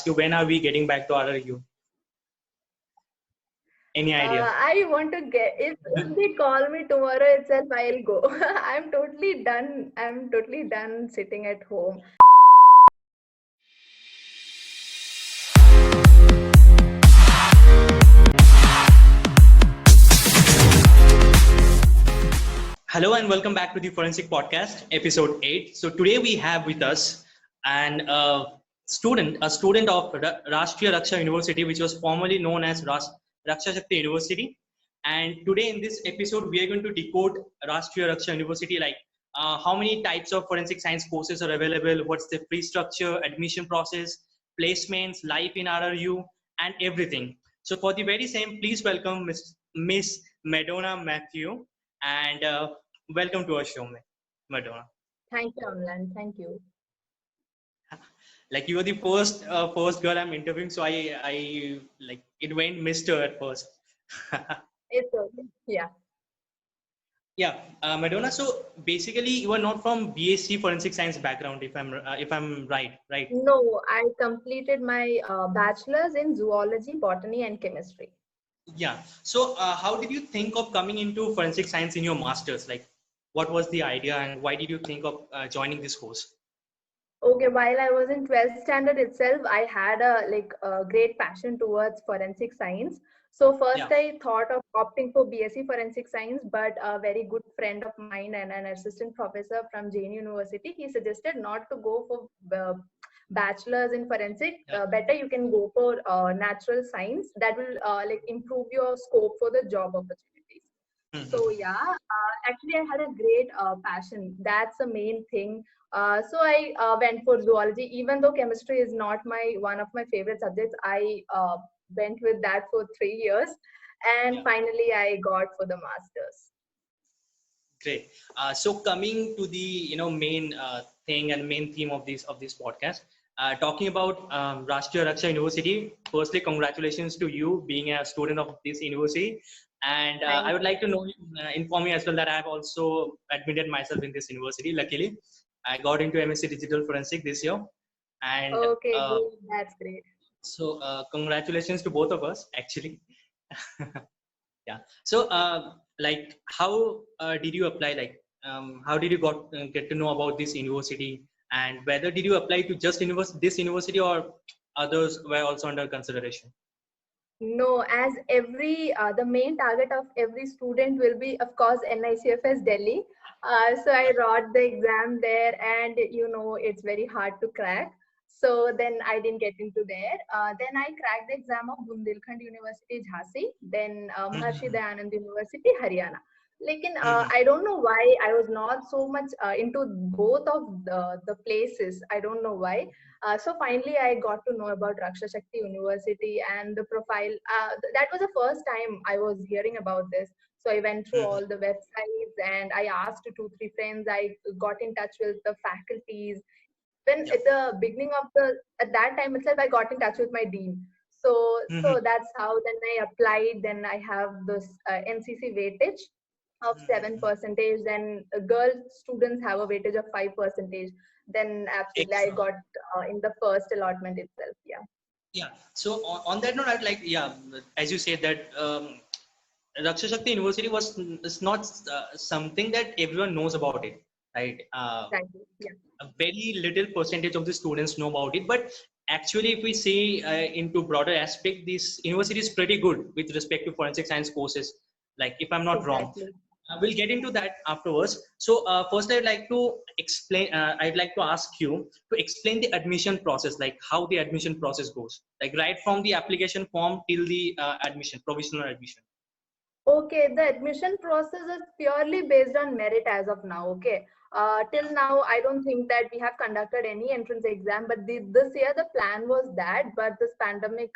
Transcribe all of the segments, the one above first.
ask you, when are we getting back to RRU? Any idea? I want to get, if they call me tomorrow itself, I'll go. I'm totally done sitting at home. Hello and welcome back to the Forensic Podcast, episode 8. So today we have with us a student of RASHTRIYA RAKSHA University, which was formerly known as Raksha Shakti University. And today in this episode, we are going to decode RASHTRIYA RAKSHA University, like how many types of forensic science courses are available, what's the free structure, admission process, placements, life in RRU, and everything. So for the very same, please welcome Miss Madonna Matthew. And welcome to our show, Madonna. Thank you, Amlan. Thank you. Like, you were the first girl I'm interviewing, so I like it went Mr. at first. It's okay. Yeah. Yeah, Madonna. So basically, you are not from BSc Forensic Science background, if I'm right? No, I completed my bachelor's in zoology, botany, and chemistry. Yeah. So how did you think of coming into forensic science in your master's? Like, what was the idea, and why did you think of joining this course? Okay, while I was in 12th standard itself, I had a great passion towards forensic science. So first I thought of opting for BSc Forensic Science, but a very good friend of mine and an assistant professor from Jain University, he suggested not to go for bachelor's in forensic. Better you can go for natural science. That will improve your scope for the job opportunities. So actually I had a great passion. That's the main thing. So I went for zoology, even though chemistry is not one of my favorite subjects. I went with that for 3 years, and finally I got for the masters. Great. So coming to the main thing and main theme of this podcast, talking about RASHTRIYA RAKSHA University. Firstly, congratulations to you being a student of this university. And I would like to inform you as well that I have also admitted myself in this university. Luckily, I got into MSc Digital Forensic this year. And okay, that's great. So congratulations to both of us, actually. Yeah. So like, how did you apply? Like, how did you get to know about this university, and whether did you apply to just this university, or others were also under consideration? No, as the main target of every student will be, of course, NICFS Delhi. So I wrote the exam there, and it's very hard to crack. So then I didn't get into there. Then I cracked the exam of Bundelkhand University, Jhansi, then Maharshi Dayanand University, Haryana. I don't know why I was not so much into both of the places. I don't know why. So finally, I got to know about Raksha Shakti University and the profile. That was the first time I was hearing about this. So I went through all the websites and I asked 2-3 friends. I got in touch with the faculties. When at the beginning of at that time itself, I got in touch with my dean. So that's how then I applied. Then I have this NCC weightage of 7%. Then girl students have a weightage of 5%. Then absolutely I got in the first allotment itself. Yeah. So on that note, I'd like, as you said that Raksha Shakti University is not something that everyone knows about it, right? Exactly. Yeah. A very little percentage of the students know about it, but actually, if we say into broader aspect, this university is pretty good with respect to forensic science courses. Like, if I'm not wrong. We'll get into that afterwards. So first, I'd like to explain. I'd like to ask you to explain the admission process, like how the admission process goes, like right from the application form till the provisional admission. Okay, the admission process is purely based on merit as of now. Okay, till now I don't think that we have conducted any entrance exam, but this year the plan was that, but this pandemic,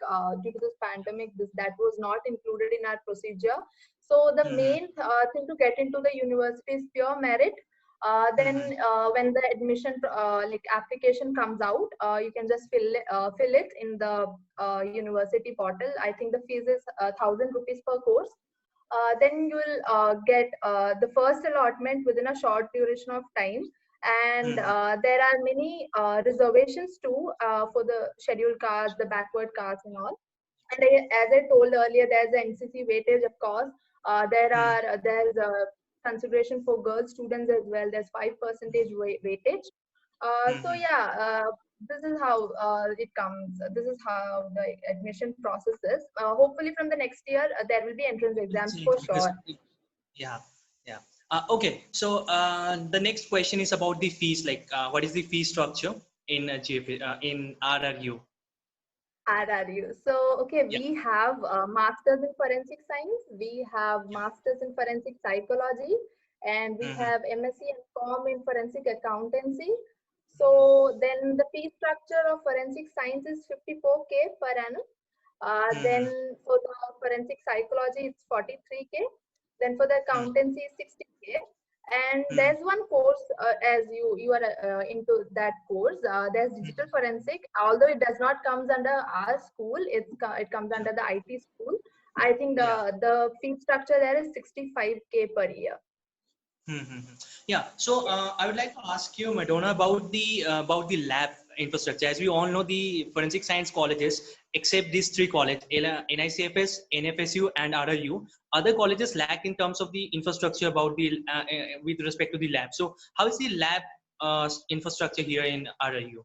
due to this pandemic, that was not included in our procedure. So the main thing to get into the university is pure merit. Then when the admission application comes out, you can just fill it in the university portal. I think the fees is 1,000 rupees per course. Then you will get the first allotment within a short duration of time. And there are many reservations too for the scheduled castes, the backward castes and all. And as I told earlier, there's the NCC weightage, of course. There's a consideration for girl students as well. There's 5% weightage. So yeah, this is how it comes. This is how the admission process is. Hopefully, from the next year, there will be entrance exams for sure. Yeah, yeah. Okay, so the next question is about the fees. Like, what is the fee structure in in RRU? RRU. So, okay, Yeah. we have Masters in Forensic Science, we have Masters in Forensic Psychology, and we have MSc in Forensic Accountancy. So, then the fee structure of Forensic Science is 54K per annum. Then for the Forensic Psychology, it's 43K. Then for the accountancy, 60K. And there's one course, as you are into that course, there's digital forensic. Although it does not comes under our school, it comes under the IT school. I think the fee structure there is 65K per year. Yeah, so I would like to ask you, Madonna, about the lab infrastructure. As we all know, the forensic science colleges, except these three colleges, NICFS, NFSU, and RRU, other colleges lack in terms of the infrastructure about the with respect to the lab. So, how is the lab infrastructure here in RRU?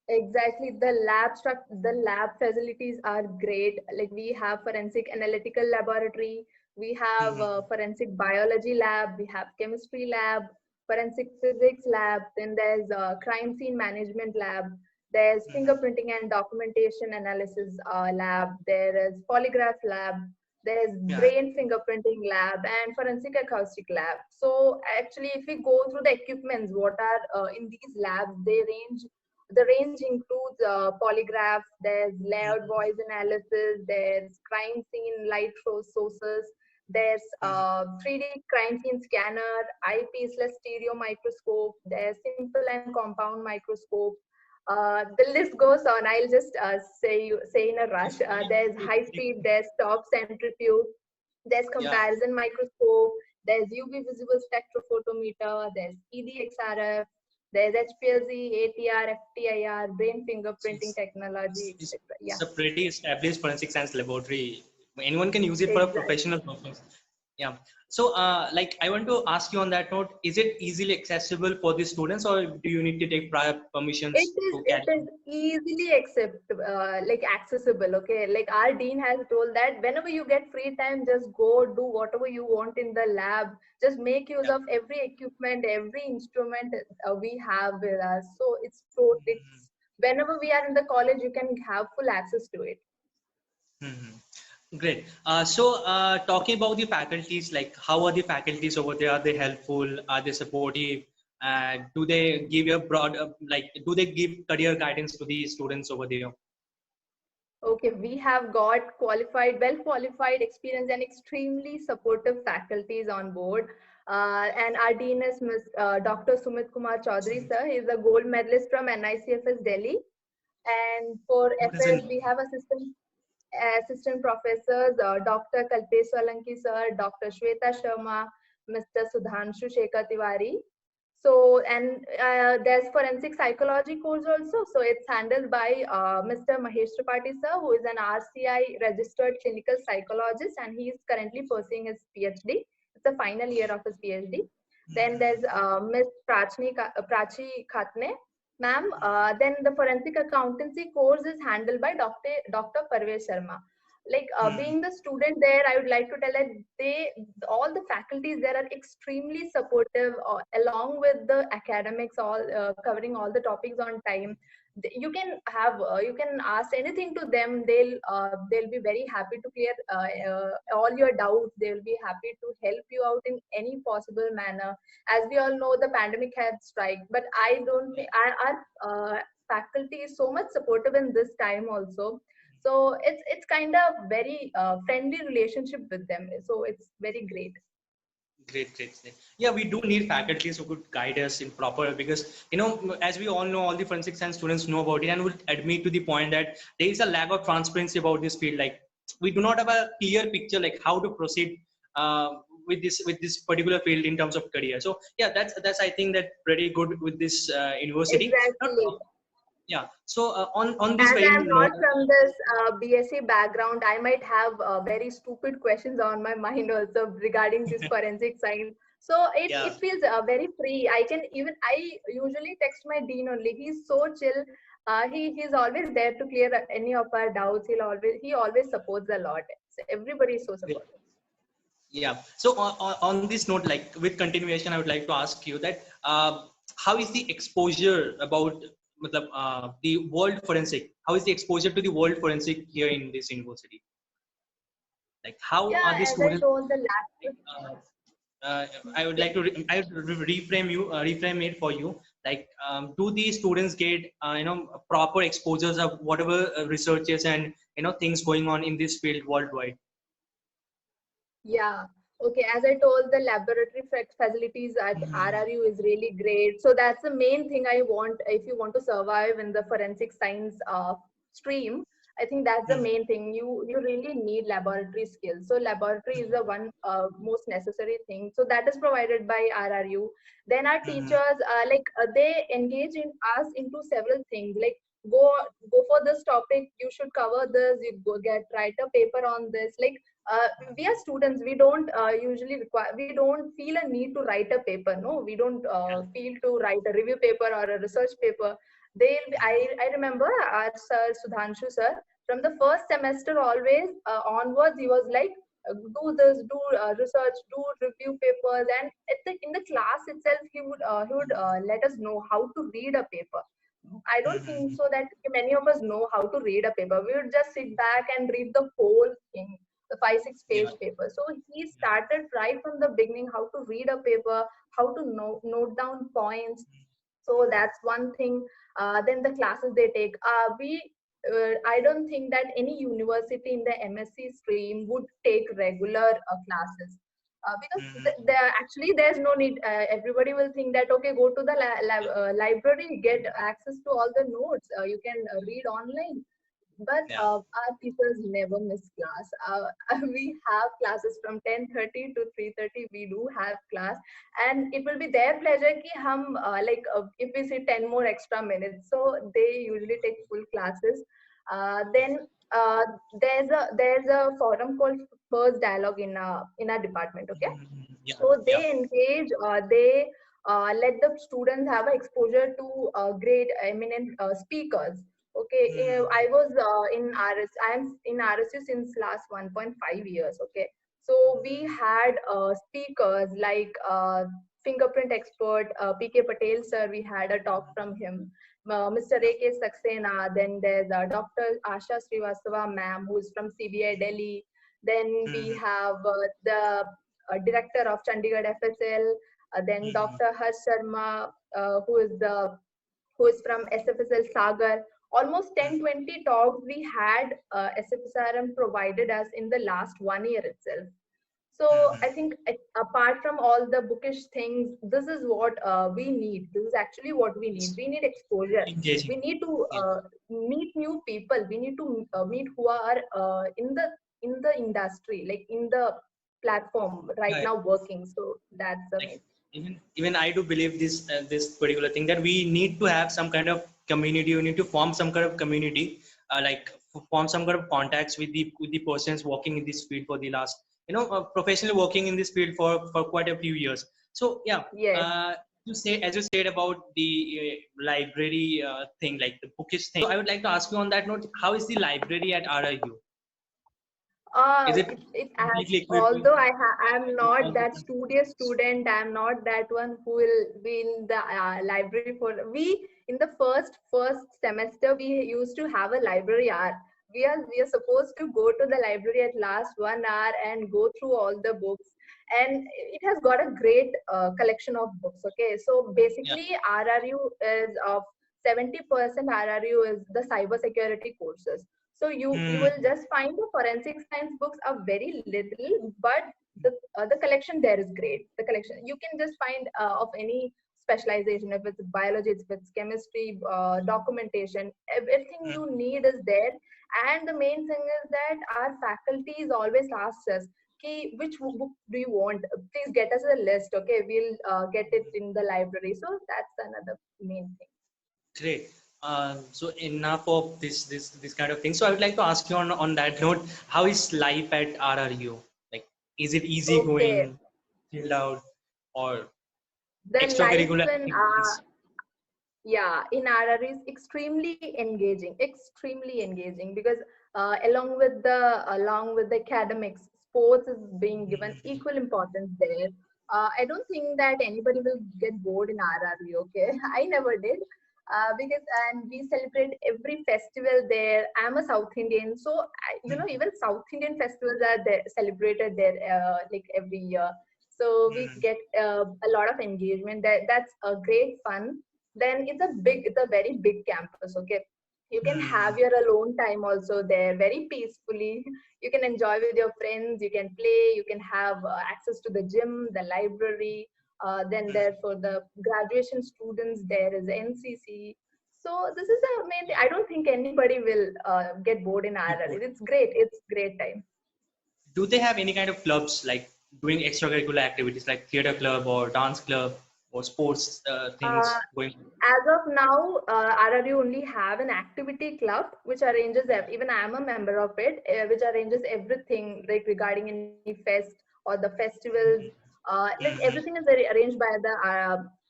Exactly, the lab facilities are great. Like we have forensic analytical laboratory, we have forensic biology lab, we have chemistry lab, forensic physics lab, then there's a crime scene management lab, there's fingerprinting and documentation analysis lab, there is polygraph lab, there's brain fingerprinting lab, and forensic acoustic lab. So actually, if we go through the equipments, what are in these labs, the range includes polygraph, there's layered voice analysis, there's crime scene light sources, there's 3D crime scene scanner, eyepiece-less stereo microscope, there's simple and compound microscope. The list goes on. I'll just say in a rush. There's high-speed desktop centrifuge, there's comparison microscope, there's UV visible spectrophotometer, there's EDXRF, there's HPLC, ATR, FTIR, brain fingerprinting technology, etc. It's a pretty established forensic science laboratory. Anyone can use it for a professional purpose. Yeah. So, like, I want to ask you on that note: is it easily accessible for the students, or do you need to take prior permissions? It is easily accessible. Okay, like our dean has told that whenever you get free time, just go do whatever you want in the lab. Just make use of every equipment, every instrument we have with us. So it's whenever we are in the college, you can have full access to it. Great. So talking about the faculties, like how are the faculties over there? Are they helpful? Are they supportive? Do they give a broad, do they give career guidance to the students over there? Okay, we have got well qualified, experienced, and extremely supportive faculties on board. And our dean is Dr. Sumit Kumar Chaudhary, sir. He is a gold medalist from NICFS Delhi. And for FS, we have assistant professors, Dr. Kalpesh Solanki sir, Dr. Shweta Sharma, Mr. Sudhanshu Shekhar Tiwari. So, and there's forensic psychology course also. So it's handled by Mr. Mahesh Tripathi sir, who is an RCI registered clinical psychologist, and he is currently pursuing his PhD. It's the final year of his PhD. Then there's Ms. Prachi Khatne. Ma'am, then the forensic accountancy course is handled by Dr. Parvesh Sharma. Like being the student there, I would like to tell that all the faculties there are extremely supportive, along with the academics, all covering all the topics on time. You can ask anything to them. They'll be very happy to clear all your doubts. They'll be happy to help you out in any possible manner. As we all know, the pandemic had struck, but I don't think our faculty is so much supportive in this time also. So it's kind of very friendly relationship with them. So it's very great. Great. Yeah, we do need faculties who could guide us in proper, because, you know, as we all know, all the forensic science students know about it and would admit to the point that there is a lack of transparency about this field. Like, we do not have a clear picture, like how to proceed with this particular field in terms of career. So yeah, that's I think that pretty good with this university. Exactly. Yeah. So on this As very I'm not note. from this BSc background, I might have very stupid questions on my mind also regarding this forensic science. So Yeah. it feels very free. I usually text my dean only. He's so chill. He's always there to clear any of our doubts. He always supports a lot. So everybody is so supportive. Yeah. So on this note, like with continuation, I would like to ask you that how is the exposure about the world forensic? How is the exposure to the world forensic here in this university? Like how are Yeah, the as I students? told the last. Uh, I would like to reframe it for you. Like, do the students get proper exposures of whatever researches and things going on in this field worldwide? Yeah. Okay. As I told, the laboratory facilities at RRU is really great. So that's the main thing I want. If you want to survive in the forensic science stream, I think that's the main thing. You really need laboratory skills. So laboratory is the one most necessary thing. So that is provided by RRU. Then our teachers, they engage in us into several things. Like go go for this topic. You should cover this. You go write a paper on this. Like we are students, we don't usually require, we don't feel a need to write a paper. No, we don't feel to write a review paper or a research paper. I remember our sir Sudhanshu sir, from the first semester always onwards, he was like, do this, do research, do review papers. And in the class itself, he would let us know how to read a paper. I don't think so that many of us know how to read a paper. We would just sit back and read the whole thing, the 5-6 page Yeah. paper. So he started right from the beginning how to read a paper, how to note down points. So that's one thing. Then the classes they take. I don't think that any university in the MSc stream would take regular classes. Because actually there's no need. Everybody will think that okay, go to the library, get access to all the notes. You can read online. But Yeah. our teachers never miss class. We have classes from 10:30 to 3:30. We do have class, and it will be their pleasure कि हम if we see 10 more extra minutes. So they usually take full classes. Then uh, there's a forum called First Dialogue in our department. Okay, Yeah. so Yeah. they engage. They let the students have a exposure to great eminent speakers. Okay, I was in RS. I am in RSU since last 1.5 years. Okay, so we had speakers like fingerprint expert PK Patel sir. We had a talk from him. Mr. A.K. Saxena. Then there's Dr. Asha Srivastava ma'am, who is from CBI Delhi. Then we have the director of Chandigarh FSL. Then Dr. Harsh Sharma, who is from SFSL Sagar. Almost 10-20 talks we had SFSRM provided us in the last 1 year itself. So I think apart from all the bookish things, this is what we need. This is actually what we need. We need exposure. Engaging. We need to Yeah. meet new people. We need to meet who are in the industry, like in the platform right Right. now working. So that's the Like main. even I do believe this particular thing, that we need to have some kind of community. We need to form some kind of community, form some kind of contacts with the persons working in this field for the last professionally working in this field for quite a few years. So yeah, Yes. you say, as you said about the library thing, like the bookish thing. So I would like to ask you on that note, how is the library at RIU? Is it It as completely equipped with although I'm not all the that studious student, I'm not that one who will be in the library for we in the first semester we used to have a library hour. We are supposed to go to the library at last 1 hour and go through all the books, and it has got a great collection of books. Okay, so yeah. basically RRU is of 70% RRU is the cyber security courses. So you will just find the forensic science books are very little, but the collection there is great. The collection you can just find of any specialization, if it's biology, if it's chemistry, documentation, everything you need is there. And the main thing is that our faculties always ask us, okay, which book do you want? Please get us a list. Okay, we'll get it in the library. So that's another main thing. Great. So enough of this kind of thing. So I would like to ask you on that note, how is life at RRU? Like, is it easy Okay, going, chilled out, or the life extracurricular in activities? yeah, in RR is extremely engaging because along with the academics, sports is being given equal importance there. I don't think that anybody will get bored in RRV. Okay, I never did. Because and we celebrate every festival there. I'm a South Indian, so even South Indian festivals are there, celebrated there like every year. So we get a lot of engagement. That's a great fun. Then it's a very big campus. Okay, you can have your alone time also there very peacefully. You can enjoy with your friends, you can play, you can have access to the gym, the library. Then there for the graduation students there is NCC. So this is the main thing. I don't think anybody will get bored in RR. It's great time. Do they have any kind of clubs like doing extracurricular activities like theater club or dance club or sports Uh, things going? as of now, RRU only have an activity club which arranges, even I am a member of it, which arranges everything like regarding any fest or the festivals. Like everything is arranged by the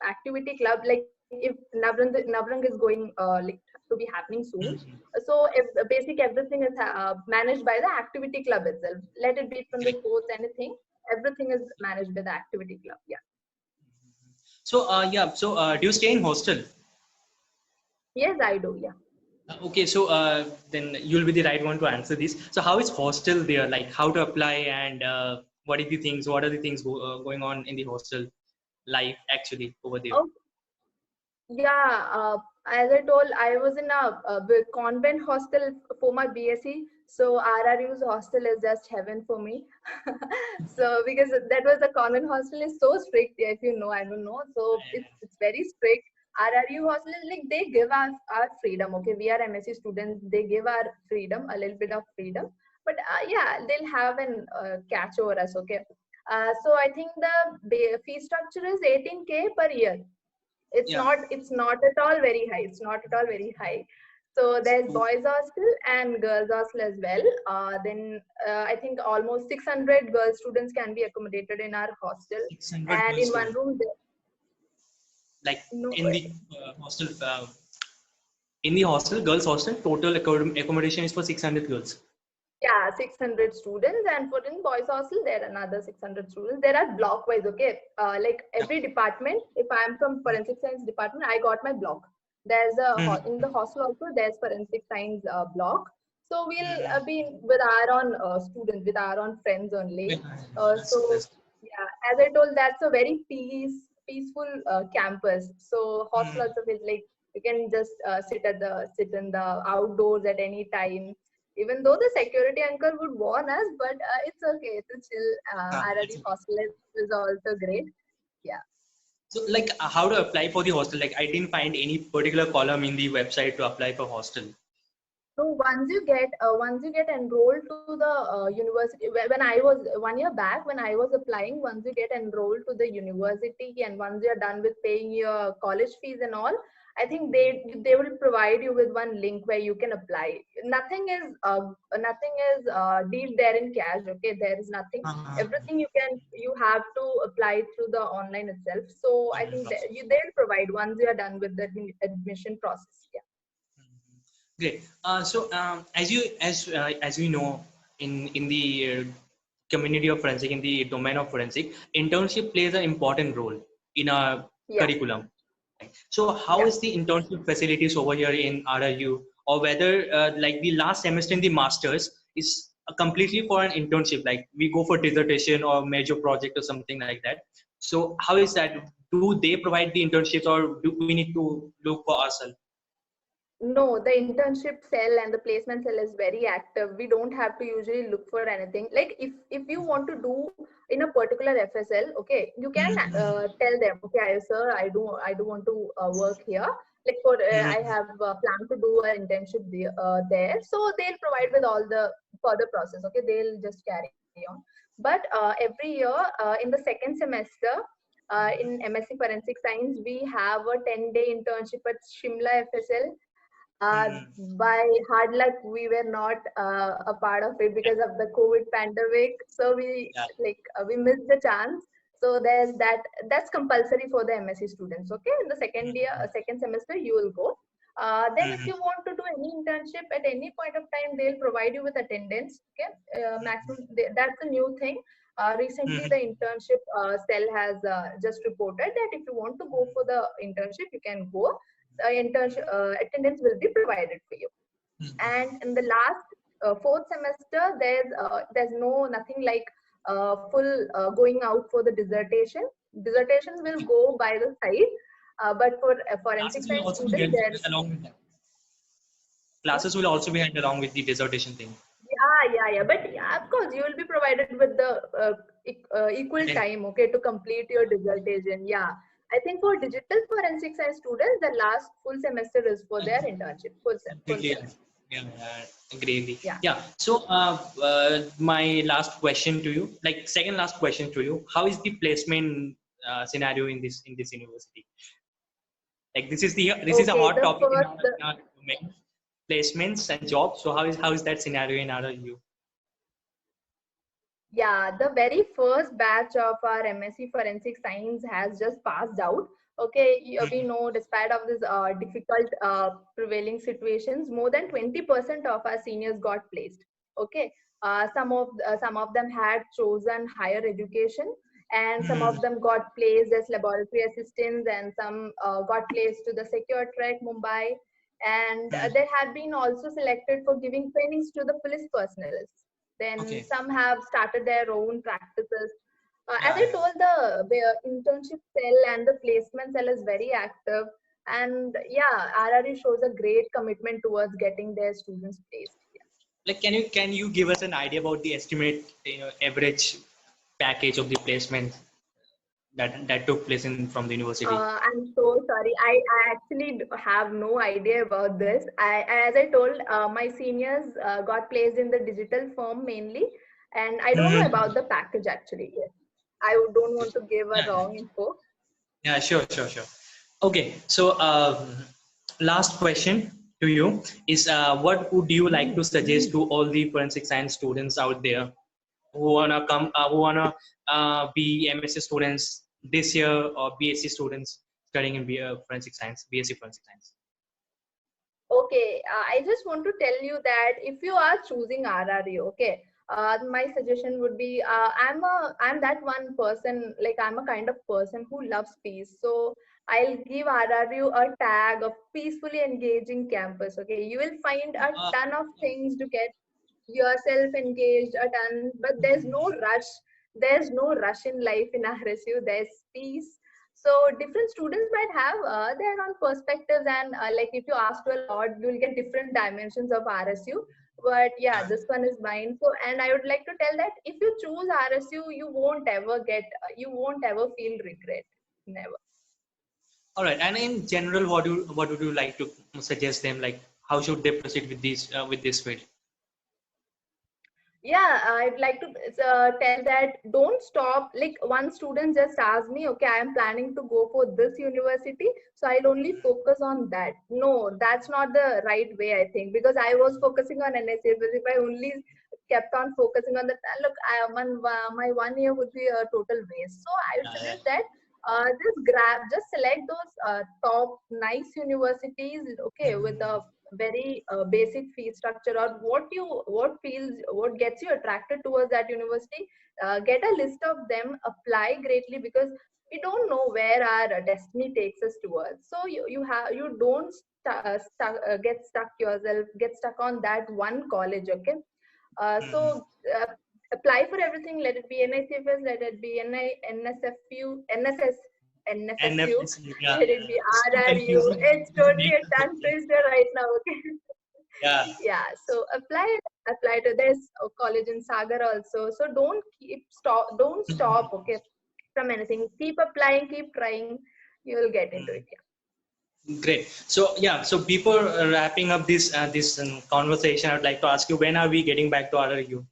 activity club. Like if Navrang is going like to be happening soon, so basic everything is managed by the activity club itself. Let it be from the Great. sports, anything, everything is managed by the activity club. Yeah. So yeah, so do you stay in hostel? Yes, I do. Yeah. Okay, so then you'll be the right one to answer this. So how is hostel there? Like how to apply and what are the things? What are the things going on in the hostel life actually over there? Yeah, as I told, I was in a convent hostel for my BSc. So RRU's hostel is just heaven for me. So because that was the convent hostel is so strict, if you know, I don't know. So it's very strict. RRU hostel is like they give us our freedom. Okay, we are MSc students. They give our freedom, a little bit of freedom. But yeah, they'll have an catch over us. Okay. So I think the fee structure is 18K per year. Yeah. It's not at all very high. It's not at all very high. So there's So boys hostel and girls hostel as well. Then I think almost 600 girl students can be accommodated in our hostel, 600 and girls in one students. room Like no, in the hostel, girls hostel, total accommodation is for 600 girls. yeah, 600 students, and for in boys hostel there are another 600 students. There are block wise. Okay, like Yeah. every department, if I am from forensic science department, I got my block. There's in the hostel also there's forensic science block. So we'll be with our own students, with our own friends only. So That's yeah, as I told, that's a very peaceful campus. So hostel also is like you can just sit in the outdoors at any time. Even though the security uncle would warn us, but it's okay. It's a chill. it's RRE okay. hostel is also great. Yeah. So like how to apply for the hostel? Like I didn't find any particular column in the website to apply for hostel. So once you get enrolled to the university, when I was 1 year back, when I was applying, once you get enrolled to the university and once you're done with paying your college fees and all, I think they will provide you with one link where you can apply. Nothing is deal there in cash. Okay, there is nothing. Everything you have to apply through the online itself. So I Online think process. they'll provide once you are done with the admission process. Yeah. Great. So as we know, in the community of forensic, in the domain of forensic, internship plays an important role in our Yeah. curriculum. So how Yeah. is the internship facilities over here in RRU, or whether like the last semester in the masters is completely for an internship, like we go for dissertation or major project or something like that. So how is that? Do they provide the internships, or do we need to look for ourselves? No, the internship cell and the placement cell is very active. We don't have to usually look for anything. Like if you want to do in a particular FSL, okay, you can tell them, okay, sir, I do want to work here. Like for I have planned to do an internship there. So they'll provide with all the further process. Okay, they'll just carry on. But every year in the second semester in MSc Forensic Science, we have a 10-day internship at Shimla FSL. Mhm. By hard luck, we were not a part of it because of the COVID pandemic. So Yeah. we missed the chance. So there's that. That's compulsory for the MSc students. Okay, in the second year, Mhm. second semester, you will go. Then, if Mhm. you want to do any internship at any point of time, they'll provide you with attendance. Okay, maximum. That's a new thing. Recently, Mhm. the internship cell has just reported that if you want to go for the internship, you can go. Internship attendance will be provided for you. And in the last fourth semester, there's nothing like full going out for the dissertation. Dissertation will go by the side, but for forensic Classes will science also be student, held there's along with that. what? Classes will also be held along with the dissertation thing. Yeah. But yeah, of course, you will be provided with the equal Attend- time, okay, to complete your dissertation. Yeah, I think for digital forensic science students, the last full semester is for their internship, full Completely. semester. Yeah, agree. Yeah. Yeah. So, my last question to you, like second last question to you, how is the placement scenario in this university? Like this is a Okay, hot the topic first, in our domain, placements and jobs. So how is that scenario in RU? yeah, the very first batch of our MSc Forensic Science has just passed out. Okay, we Mhm. know despite of this difficult prevailing situations, more than 20% of our seniors got placed. Okay, some of them had chosen higher education, and some Mhm. of them got placed as laboratory assistants, and some got placed to the Secure Track Mumbai, and Mhm. they had been also selected for giving trainings to the police personnel. Then Okay. some have started their own practices. As Yeah, I yeah. told, the internship cell and the placement cell is very active. And yeah, RRE shows a great commitment towards getting their students placed. Like, can you give us an idea about the estimate, average package of the placement that took place in from the university? I'm so sorry. I actually have no idea about this. As I told, my seniors got placed in the digital firm mainly, and I don't know Mhm. about the package actually. Yes. I don't want to give a Yeah, yeah. wrong info. Yeah, sure. Okay, so last question to you is what would you like to suggest to all the forensic science students out there who wanna be MSc students this year or BSc students studying in forensic science, BSc forensic science? Okay, I just want to tell you that if you are choosing RRU, okay, my suggestion would be I'm that one person, like I'm a kind of person who loves peace. So I'll give RRU a tag of peacefully engaging campus. Okay, you will find a ton of things to get yourself engaged a ton, but there's no rush. There's no rush in life in RSU. There's peace. So different students might have their own perspectives, and like if you ask to a lot, you'll get different dimensions of RSU. But yeah, this one is mine. So, and I would like to tell that if you choose RSU, you won't ever feel regret. Never. All right, and in general, what would you like to suggest them? Like, how should they proceed with this field? Yeah, I'd like to tell that don't stop. Like one student just asked me, okay, I am planning to go for this university, so I'll only focus on that. No, that's not the right way, I think, because I was focusing on NSA. But if I only kept on focusing on that, look, my 1 year would be a total waste. So I would Yeah. suggest that just select those top nice universities, okay, with a very basic fee structure, or what gets you attracted towards that university. Get a list of them, apply greatly, because we don't know where our destiny takes us towards. So you don't get stuck on that one college. Okay, Mhm. so apply for everything. Let it be NICFS, let it be NSFU, NFSU, NFC, yeah, let it be it's too RRU. confusing. It's Doesn't totally make a sense tongue actually. twister right now. Okay. Yeah. Yeah. So apply to this college in Sagar also. So don't stop. Okay, from anything. Keep applying. Keep trying. You will get into Mm. it. Yeah. Great. So yeah. So before wrapping up this conversation, I'd like to ask you, when are we getting back to RRU?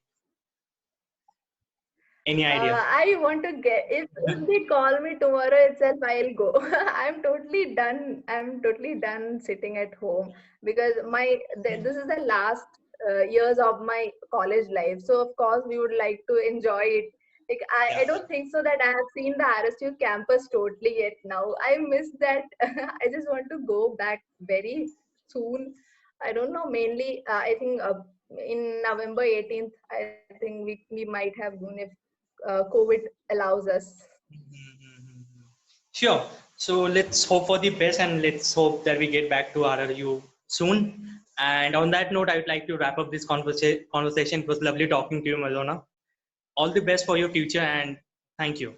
Any idea? I want to get, if they call me tomorrow itself, I'll go. I'm totally done. I'm totally done sitting at home because this is the last years of my college life. So of course we would like to enjoy it. Like Yeah. I don't think so that I have seen the RSU campus totally yet now. I miss that. I just want to go back very soon. I don't know. Mainly, I think in November 18th, I think we might have gone if COVID allows us. Sure. So let's hope for the best and let's hope that we get back to RRU soon. And on that note, I would like to wrap up this conversation. It was lovely talking to you, Malona. All the best for your future and thank you.